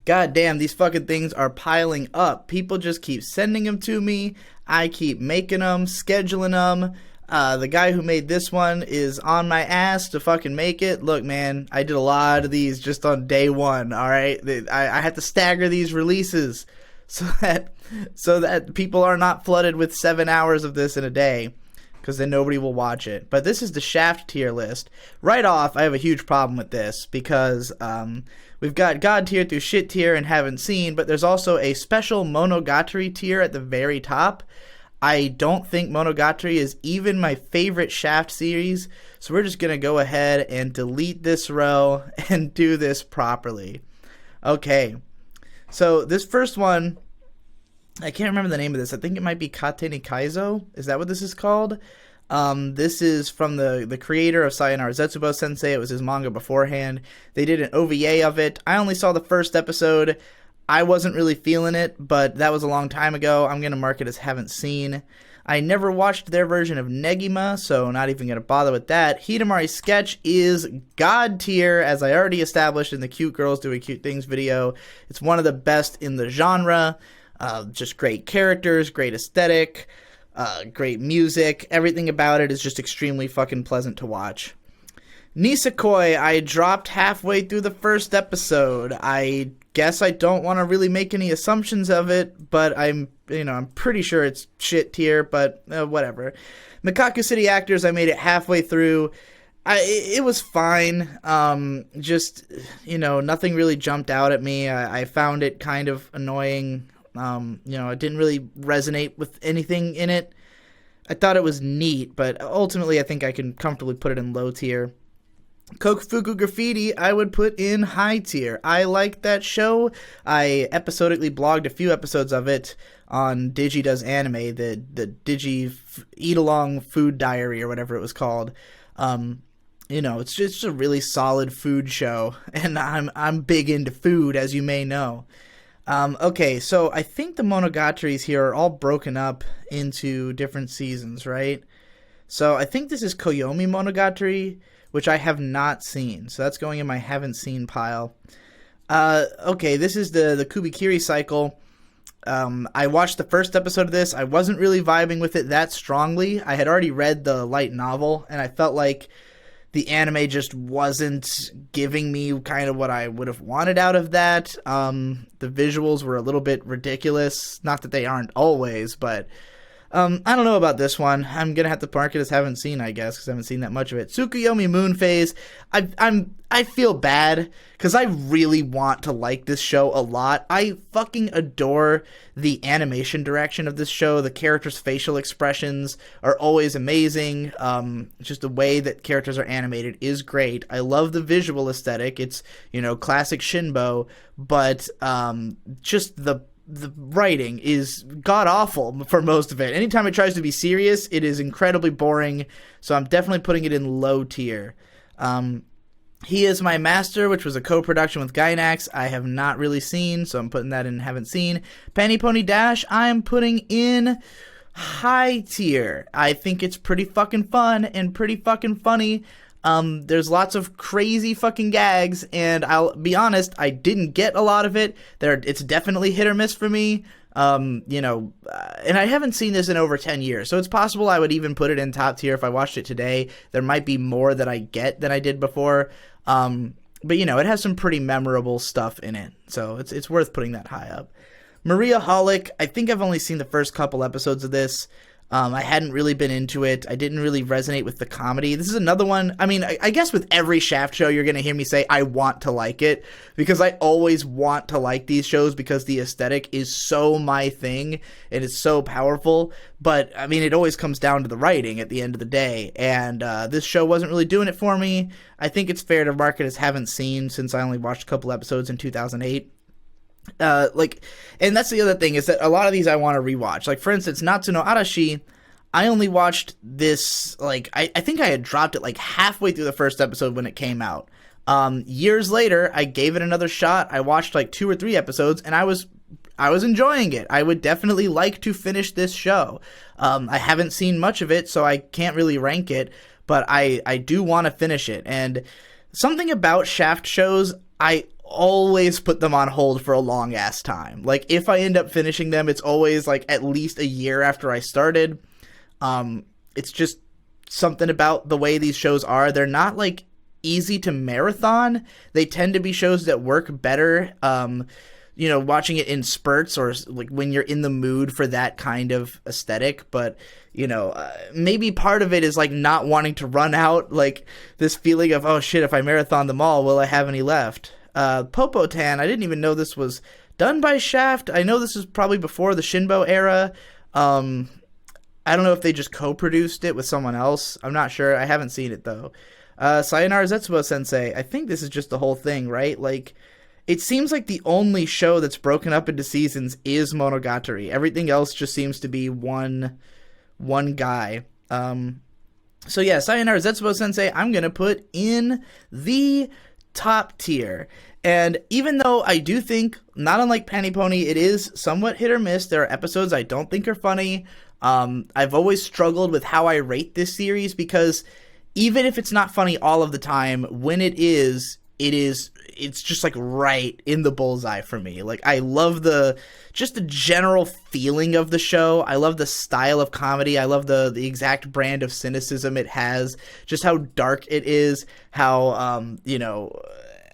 God damn, these fucking things are piling up. People just keep sending them to me. I keep making them, scheduling them. The guy who made this one is on my ass to fucking make it. Look, man, I did a lot of these just on day one, alright? I had to stagger these releases so that people are not flooded with 7 hours of this in a day, because then nobody will watch it. But this is the Shaft tier list. Right off, I have a huge problem with this, because we've got God tier through shit tier and haven't seen, but there's also a special Monogatari tier at the very top. I don't think Monogatari is even my favorite Shaft series, so we're just going to go ahead and delete this row and do this properly. Okay, so this first one, I can't remember the name of this. I think it might be Kate ni Kaizo. Is that what this is called? This is from the creator of Sayonara, Zetsubou Sensei. It was his manga beforehand. They did an OVA of it. I only saw the first episode. I wasn't really feeling it, but that was a long time ago. I'm going to mark it as haven't seen. I never watched their version of Negima, so not even going to bother with that. Hidamari's sketch is God tier, as I already established in the Cute Girls Doing Cute Things video. It's one of the best in the genre. Just great characters, great aesthetic, great music. Everything about it is just extremely fucking pleasant to watch. Nisekoi, I dropped halfway through the first episode. I guess I don't want to really make any assumptions of it, but I'm pretty sure it's shit tier, but whatever. Mikaku City Actors, I made it halfway through. It was fine. Just, nothing really jumped out at me. I found it kind of annoying. It didn't really resonate with anything in it. I thought it was neat, but ultimately I think I can comfortably put it in low tier. Kokufuku Graffiti, I would put in high tier. I like that show. I episodically blogged a few episodes of it on Digi Does Anime, the Digi Eat-Along Food Diary or whatever it was called. It's just a really solid food show, and I'm big into food, as you may know. Okay, so I think the Monogataris here are all broken up into different seasons, right? So I think this is Koyomi Monogatari, which I have not seen. So that's going in my haven't seen pile. Okay, this is the Kuba Kiri cycle. I watched the first episode of this. I wasn't really vibing with it that strongly. I had already read the light novel, and I felt like the anime just wasn't giving me kind of what I would have wanted out of that. The visuals were a little bit ridiculous. Not that they aren't always, but I don't know about this one. I'm gonna have to mark it as haven't seen, I guess, because I haven't seen that much of it. Tsukuyomi Moon Phase. I feel bad because I really want to like this show a lot. I fucking adore the animation direction of this show. The characters' facial expressions are always amazing. Just the way that characters are animated is great. I love the visual aesthetic. It's, classic Shinbo, but just the writing is god-awful for most of it. Anytime it tries to be serious, it is incredibly boring, so I'm definitely putting it in low tier. He Is My Master, which was a co-production with Gainax, I have not really seen, so I'm putting that in haven't seen. Penny Pony Dash, I'm putting in high tier. I think it's pretty fucking fun and pretty fucking funny. There's lots of crazy fucking gags, and I'll be honest, I didn't get a lot of it. It's definitely hit or miss for me. And I haven't seen this in over 10 years, so it's possible I would even put it in top tier if I watched it today. There might be more that I get than I did before. But it has some pretty memorable stuff in it, so it's worth putting that high up. Maria Holic, I think I've only seen the first couple episodes of this. I hadn't really been into it. I didn't really resonate with the comedy. This is another one. I mean, I guess with every Shaft show, you're going to hear me say, I want to like it, because I always want to like these shows because the aesthetic is so my thing and it's so powerful. But, I mean, it always comes down to the writing at the end of the day. And this show wasn't really doing it for me. I think it's fair to mark it as haven't seen since I only watched a couple episodes in 2008. And that's the other thing, is that a lot of these I want to rewatch. Like, for instance, Natsuno Arashi, I only watched this, I think I had dropped it, halfway through the first episode when it came out. Years later, I gave it another shot. I watched, 2 or 3 episodes, and I was enjoying it. I would definitely like to finish this show. I haven't seen much of it, so I can't really rank it, but I do want to finish it. And something about Shaft shows, I always put them on hold for a long ass time. Like, if I end up finishing them, it's always like at least a year after I started. It's just something about the way these shows are. They're not like easy to marathon. They tend to be shows that work better, watching it in spurts, or like when you're in the mood for that kind of aesthetic. But maybe part of it is like not wanting to run out, like this feeling of, oh shit, if I marathon them all, will I have any left? Popotan, I didn't even know this was done by Shaft. I know this is probably before the Shinbo era. I don't know if they just co-produced it with someone else. I'm not sure. I haven't seen it, though. Sayonara Zetsubou Sensei. I think this is just the whole thing, right? Like, it seems like the only show that's broken up into seasons is Monogatari. Everything else just seems to be one guy. So yeah, Sayonara Zetsubou Sensei, I'm going to put in the top tier. And even though I do think, not unlike Penny Pony, it is somewhat hit or miss. There are episodes I don't think are funny. I've always struggled with how I rate this series, because even if it's not funny all of the time, when it's just like right in the bullseye for me. Like, I love the general feeling of the show. I love the style of comedy. I love the exact brand of cynicism it has, just how dark it is, how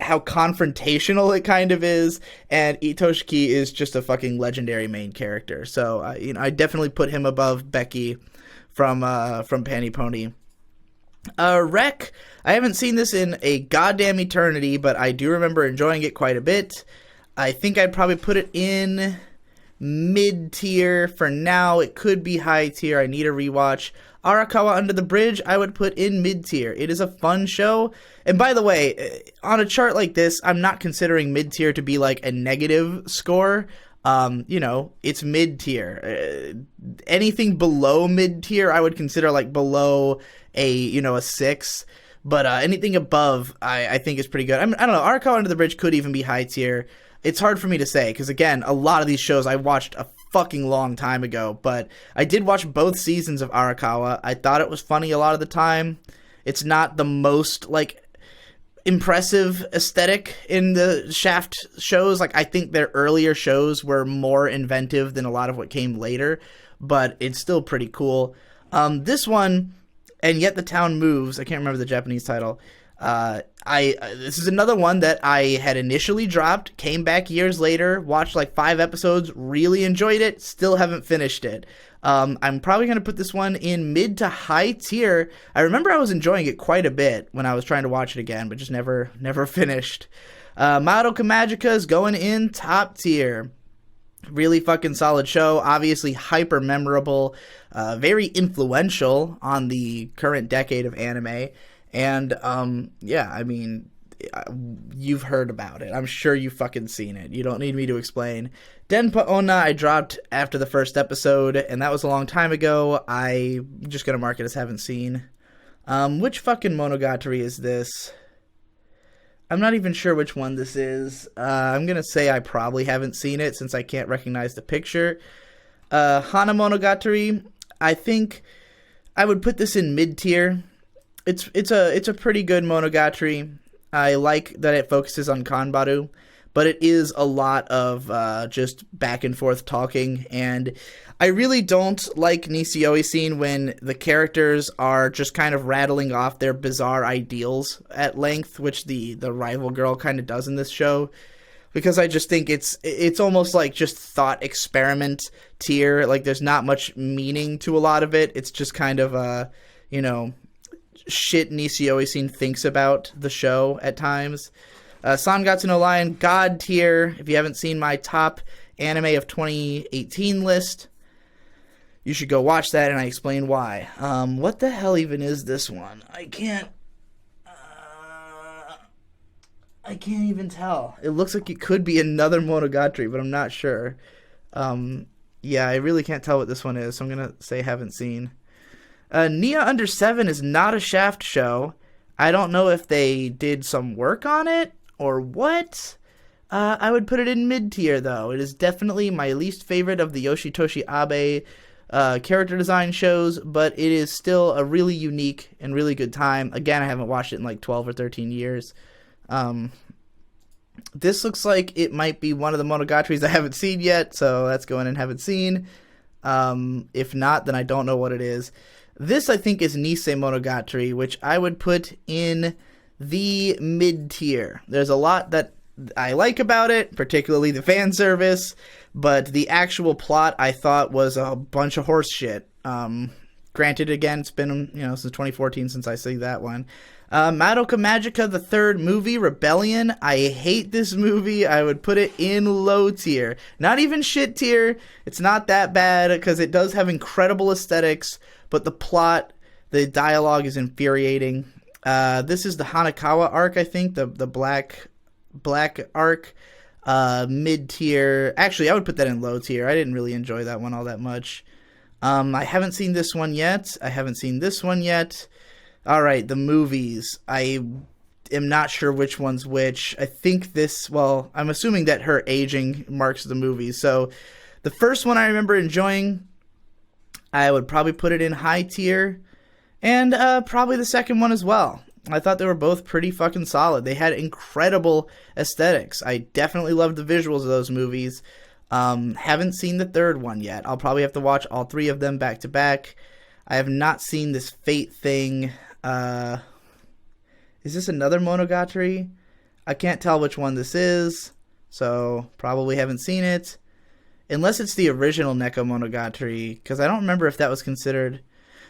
confrontational it kind of is, and Itoshiki is just a fucking legendary main character. So, I definitely put him above Becky from Panty Pony. Rec, I haven't seen this in a goddamn eternity, but I do remember enjoying it quite a bit. I think I'd probably put it in mid-tier for now. It could be high tier. I need a rewatch. Arakawa Under the Bridge, I would put in mid-tier. It is a fun show. And by the way, on a chart like this, I'm not considering mid-tier to be like a negative score. It's mid-tier. Anything below mid-tier, I would consider like below a 6. But anything above, I think is pretty good. I don't know. Arakawa Under the Bridge could even be high tier. It's hard for me to say, because again, a lot of these shows I watched a fucking long time ago, but I did watch both seasons of Arakawa. I thought it was funny a lot of the time. It's not the most like impressive aesthetic in the Shaft shows. Like, I think their earlier shows were more inventive than a lot of what came later, but it's still pretty cool. This one, And Yet the Town Moves, I can't remember the Japanese title. This is another one that I had initially dropped, came back years later, watched like 5 episodes, really enjoyed it, still haven't finished it. I'm probably going to put this one in mid to high tier. I remember I was enjoying it quite a bit when I was trying to watch it again, but just never finished. Madoka Magica is going in top tier. Really fucking solid show, obviously hyper memorable, very influential on the current decade of anime. And, you've heard about it. I'm sure you've fucking seen it. You don't need me to explain. Denpa Onna I dropped after the first episode, and that was a long time ago. I'm just gonna mark it as haven't seen. Which fucking Monogatari is this? I'm not even sure which one this is. I'm gonna say I probably haven't seen it since I can't recognize the picture. Hana Monogatari, I think I would put this in mid-tier. It's a pretty good Monogatari. I like that it focuses on Kanbaru, but it is a lot of just back and forth talking, and I really don't like Nisekoi scene when the characters are just kind of rattling off their bizarre ideals at length, which the rival girl kind of does in this show, because I just think it's almost like just thought experiment tier. Like, there's not much meaning to a lot of it. It's just kind of shit Nisekoi scene thinks about the show at times. Sangatsu no Lion, God tier. If you haven't seen my top anime of 2018 list, you should go watch that, and I explain why. What the hell even is this one? I can't even tell. It looks like it could be another Monogatari, but I'm not sure. Yeah, I really can't tell what this one is, so I'm gonna say haven't seen. Nia Under 7 is not a Shaft show. I don't know if they did some work on it or what. I would put it in mid-tier, though. It is definitely my least favorite of the Yoshitoshi Abe character design shows, but it is still a really unique and really good time. Again, I haven't watched it in like 12 or 13 years. This looks like it might be one of the Monogatari's I haven't seen yet, so that's going in haven't seen. If not, then I don't know what it is. This, I think, is Nisei Monogatari, which I would put in the mid-tier. There's a lot that I like about it, particularly the fan service, but the actual plot I thought was a bunch of horse shit. Granted, again, it's been, since 2014 since I see that one. Madoka Magica, the third movie, Rebellion. I hate this movie. I would put it in low tier. Not even shit tier. It's not that bad because it does have incredible aesthetics, but the plot, the dialogue is infuriating. This is the Hanakawa arc, I think, the black arc. Mid tier. Actually, I would put that in low tier. I didn't really enjoy that one all that much. I haven't seen this one yet. I haven't seen this one yet. All right, the movies. I am not sure which one's which. I think this, I'm assuming that her aging marks the movies. So the first one I remember enjoying, I would probably put it in high tier. And probably the second one as well. I thought they were both pretty fucking solid. They had incredible aesthetics. I definitely loved the visuals of those movies. Haven't seen the third one yet. I'll probably have to watch all three of them back to back. I have not seen this Fate thing. Is this another Monogatari? I can't tell which one this is, so probably haven't seen it. Unless it's the original Neko Monogatari, because I don't remember if that was considered...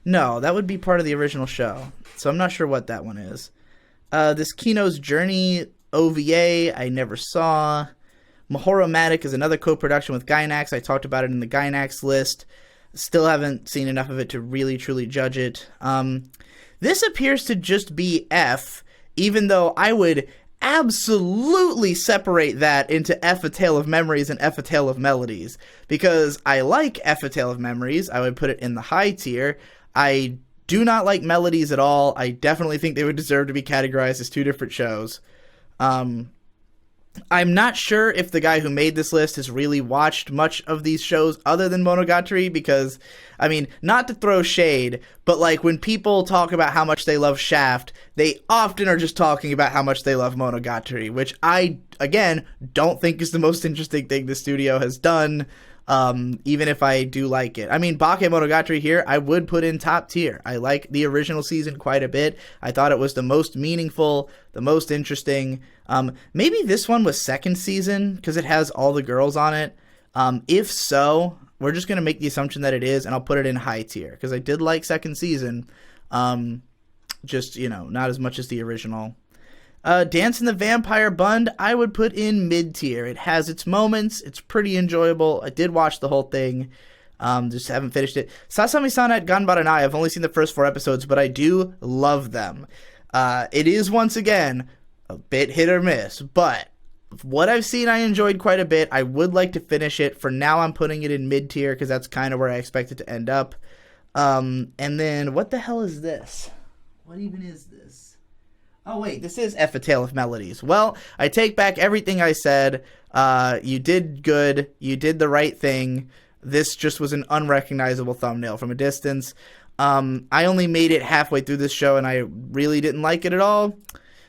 No, that would be part of the original show, so I'm not sure what that one is. This Kino's Journey OVA, I never saw. Mahoromatic is another co-production with Gainax. I talked about it in the Gainax list. Still haven't seen enough of it to really, truly judge it. This appears to just be F, even though I would absolutely separate that into F A Tale of Memories and F A Tale of Melodies. Because I like F A Tale of Memories. I would put it in the high tier. I do not like Melodies at all. I definitely think they would deserve to be categorized as two different shows. I'm not sure if the guy who made this list has really watched much of these shows other than Monogatari, because, not to throw shade, but when people talk about how much they love Shaft, they often are just talking about how much they love Monogatari, which I, again, don't think is the most interesting thing the studio has done, even if I do like it. Bakemonogatari here, I would put in top tier. I like the original season quite a bit. I thought it was the most meaningful, the most interesting. Maybe this one was second season, because it has all the girls on it. If so, we're just going to make the assumption that it is, and I'll put it in high tier, because I did like second season. Just, not as much as the original. Dance in the Vampire Bund, I would put in mid-tier. It has its moments. It's pretty enjoyable. I did watch the whole thing. Just haven't finished it. Sasami-san at Ganbaranai, I've only seen the first 4 episodes, but I do love them. It is, once again, a bit hit or miss, but what I've seen I enjoyed quite a bit. I would like to finish it. For now, I'm putting it in mid-tier, because that's kind of where I expect it to end up. And then, what the hell is this? What even is this? Oh, wait, this is F A Tale of Melodies. Well, I take back everything I said. You did good. You did the right thing. This just was an unrecognizable thumbnail from a distance. I only made it halfway through this show, and I really didn't like it at all.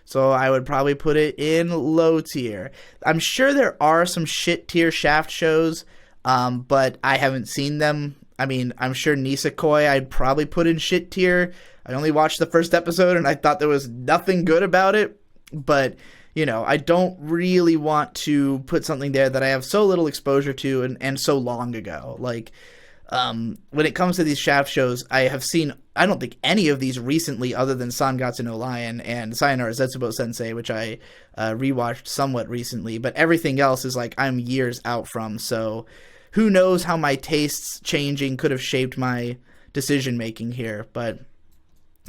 So I would probably put it in low tier. I'm sure there are some shit tier Shaft shows, but I haven't seen them. I'm sure Nisekoi I'd probably put in shit tier. I only watched the first episode, and I thought there was nothing good about it. But, I don't really want to put something there that I have so little exposure to and so long ago. When it comes to these Shaft shows, I have seen, I don't think any of these recently other than Sangatsu no Lion and Sayonara Zetsubou Sensei, which I rewatched somewhat recently. But everything else is I'm years out from, so who knows how my tastes changing could have shaped my decision-making here. But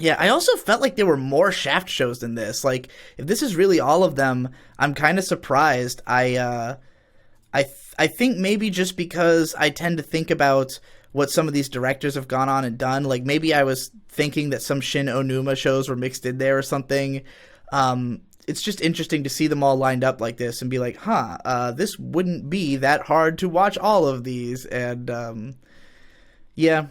yeah, I also felt like there were more Shaft shows than this. If this is really all of them, I'm kind of surprised. I think maybe just because I tend to think about what some of these directors have gone on and done. Maybe I was thinking that some Shin Onuma shows were mixed in there or something. It's just interesting to see them all lined up like this and be like, this wouldn't be that hard to watch all of these. And, yeah.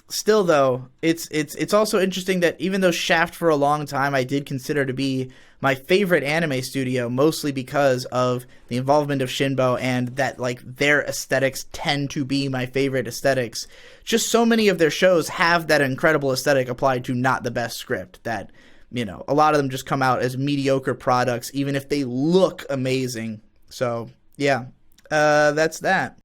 still though, it's also interesting that even though Shaft for a long time I did consider to be my favorite anime studio, mostly because of the involvement of Shinbo and that like their aesthetics tend to be my favorite aesthetics. Just so many of their shows have that incredible aesthetic applied to not the best script, that, you know, a lot of them just come out as mediocre products even if they look amazing. So yeah, that's that.